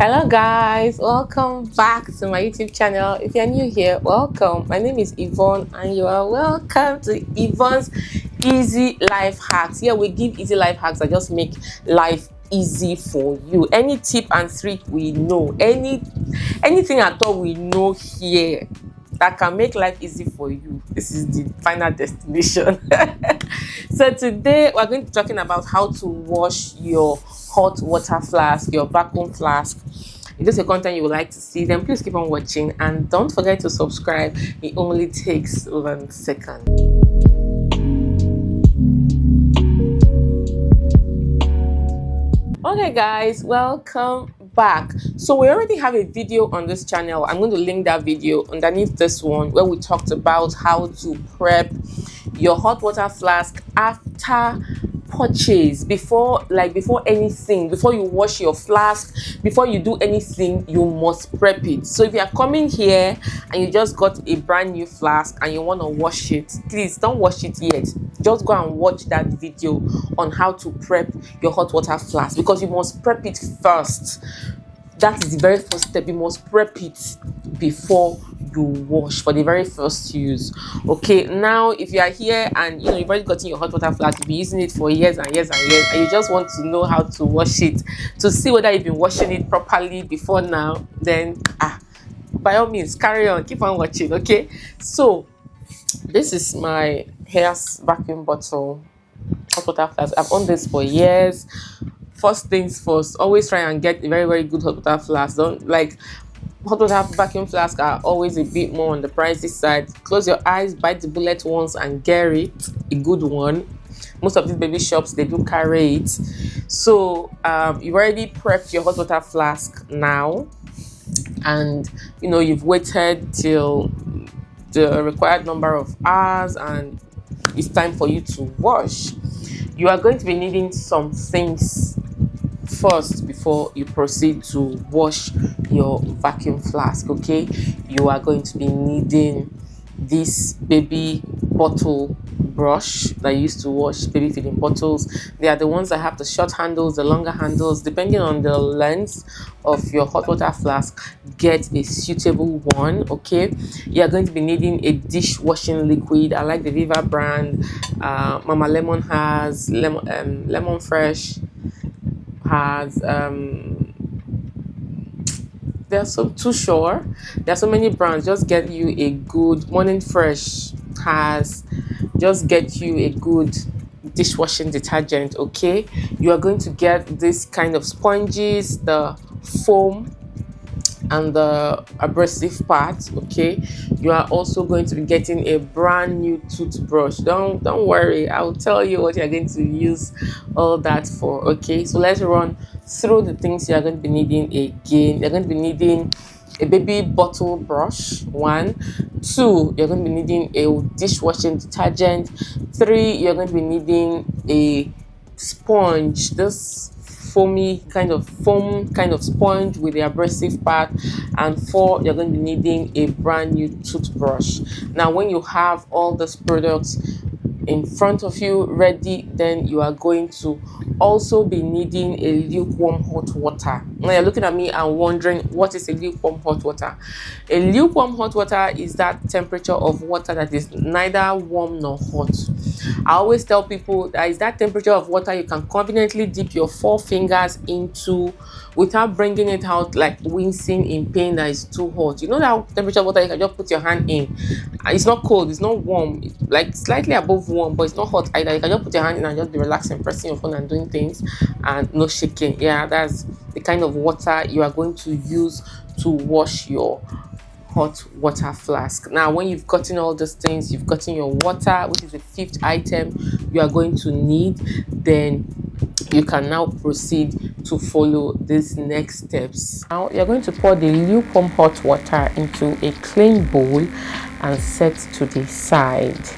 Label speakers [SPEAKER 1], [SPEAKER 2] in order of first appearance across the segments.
[SPEAKER 1] Hello guys, welcome back to my YouTube channel. If you're new here, welcome. My name is Yvonne and you are welcome to Yvonne's Easy Life Hacks. Here we give easy life hacks that just make life easy for you. Any tip and trick we know, anything at all we know here that can make life easy for you, this is the final destination. So today we're going to be talking about how to wash your hot water flask, your vacuum flask. If this is a content you would like to see, then please keep on watching and don't forget to subscribe. It only takes 1 second. Okay guys, welcome back. So we already have a video on this channel. I'm going to link that video underneath this one where we talked about how to prep your hot water flask after purchase. Before anything, before you wash your flask, before you do anything, you must prep it. So if you are coming here and you just got a brand new flask and you want to wash it, please don't wash it yet. Just go and watch that video on how to prep your hot water flask, because you must prep it first. That is the very first step. You must prep it before you wash for the very first use. Okay, now if you are here and you've already gotten your hot water flask, you've been using it for years and years and years, and you just want to know how to wash it, to see whether you've been washing it properly before now, then by all means carry on, keep on watching. Okay, so this is my hair's vacuum bottle hot water flask. I've owned this for years. First things first, always try and get a very, very good hot water flask. Don't like hot water vacuum flasks are always a bit more on the pricey side. Close your eyes, bite the bullet once and get it, a good one. Most of these baby shops, they do carry it. So you've already prepped your hot water flask now, and you've waited till the required number of hours and it's time for you to wash. You are going to be needing some things first before you proceed to wash your vacuum flask. Okay, you are going to be needing this baby bottle brush that you use to wash baby feeding bottles. They are the ones that have the short handles, the longer handles. Depending on the length of your hot water flask, get a suitable one. Okay, you are going to be needing a dishwashing liquid. I like the Viva brand. Mama Lemon has Lemon Fresh has there's so too sure there's so many brands. Just get you a good Morning Fresh has just get you a good dishwashing detergent. Okay, you are going to get this kind of sponges, the foam and the abrasive part. Okay, you are also going to be getting a brand new toothbrush. Don't worry, I'll tell you what you're going to use all that for. Okay, so let's run through the things you are going to be needing again. You're going to be needing a baby bottle brush. 1, 2, you're going to be needing a dishwashing detergent. 3, you're going to be needing a sponge, this foam kind of sponge with the abrasive part. And 4, you're going to be needing a brand new toothbrush. Now when you have all these products in front of you ready, then you are going to also be needing a lukewarm hot water. Now you're looking at me and wondering, what is a lukewarm hot water? A lukewarm hot water is that temperature of water that is neither warm nor hot. I always tell people that is that temperature of water you can conveniently dip your 4 fingers into without bringing it out like wincing in pain that is too hot. You know that temperature of water you can just put your hand in. It's not cold, it's not warm, it's like slightly above warm, but it's not hot either. You can just put your hand in and just be relaxing, pressing your phone and doing things and no shaking. Yeah, that's the kind of water you are going to use to wash your hot water flask. Now when you've gotten all those things, you've gotten your water, which is the 5th item you are going to need, then you can now proceed to follow these next steps. Now you're going to pour the lukewarm hot water into a clean bowl and set to the side.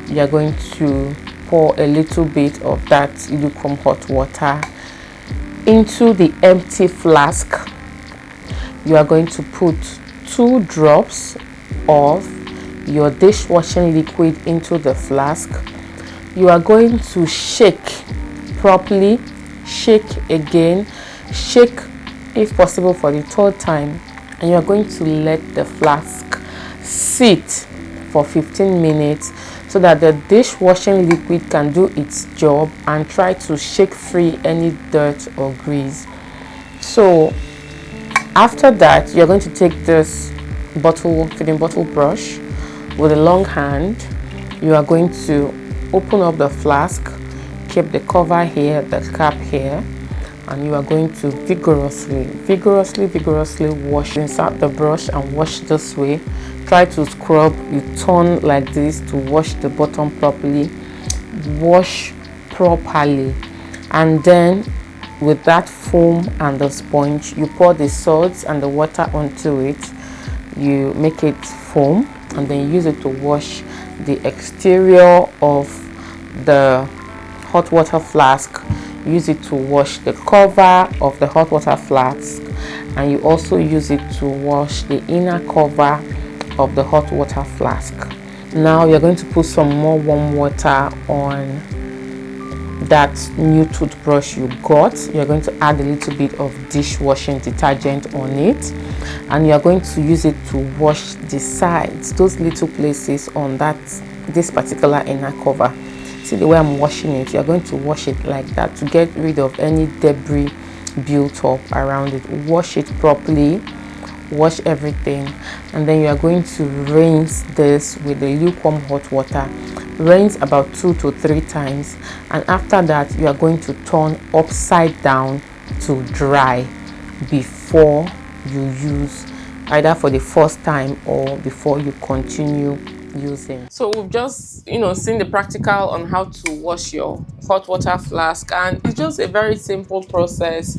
[SPEAKER 1] You're going to pour a little bit of that lukewarm hot water into the empty flask. You are going to put 2 drops of your dishwashing liquid into the flask. You are going to shake properly, shake again, shake if possible for the third time, and you're going to let the flask sit for 15 minutes so that the dishwashing liquid can do its job and try to shake free any dirt or grease. So after that, you're going to take this feeding bottle brush with a long hand. You are going to open up the flask, keep the cover here, the cap here, and you are going to vigorously wash. Insert the brush and wash this way. Try to scrub. You turn like this to wash the bottom properly. Wash properly, and then with that foam and the sponge, you pour the salts and the water onto it. You make it foam, and then you use it to wash the exterior of the hot water flask. Use it to wash the cover of the hot water flask, and you also use it to wash the inner cover of the hot water flask. Now you're going to put some more warm water on that new toothbrush you got. You're going to add a little bit of dishwashing detergent on it, and you're going to use it to wash the sides, those little places on this particular inner cover. See the way I'm washing it? You're going to wash it like that to get rid of any debris built up around it. Wash it properly, wash everything, and then you are going to rinse this with the lukewarm hot water. Rinse about 2 to 3 times, and after that you are going to turn upside down to dry before you use, either for the first time or before you continue using. So we've just seen the practical on how to wash your hot water flask, and it's just a very simple process.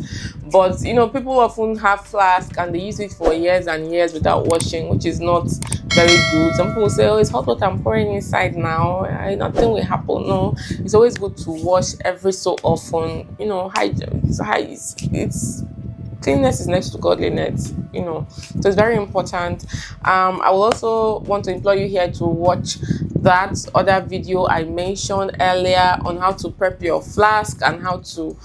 [SPEAKER 1] But people often have flask and they use it for years and years without washing, which is not very good. Some people say, oh, it's hot water I'm pouring inside now, nothing will happen. No, it's always good to wash every so often. It's cleanliness is next to godliness, so it's very important. I will also want to implore you here to watch that other video I mentioned earlier on how to prep your flask and how to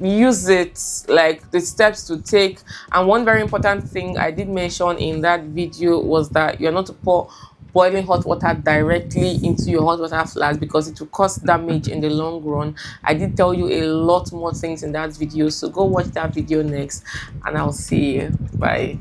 [SPEAKER 1] use it, like the steps to take. And one very important thing I did mention in that video was that you're not to pour boiling hot water directly into your hot water flask, because it will cause damage in the long run. I did tell you a lot more things in that video, so go watch that video next, and I'll see you. Bye.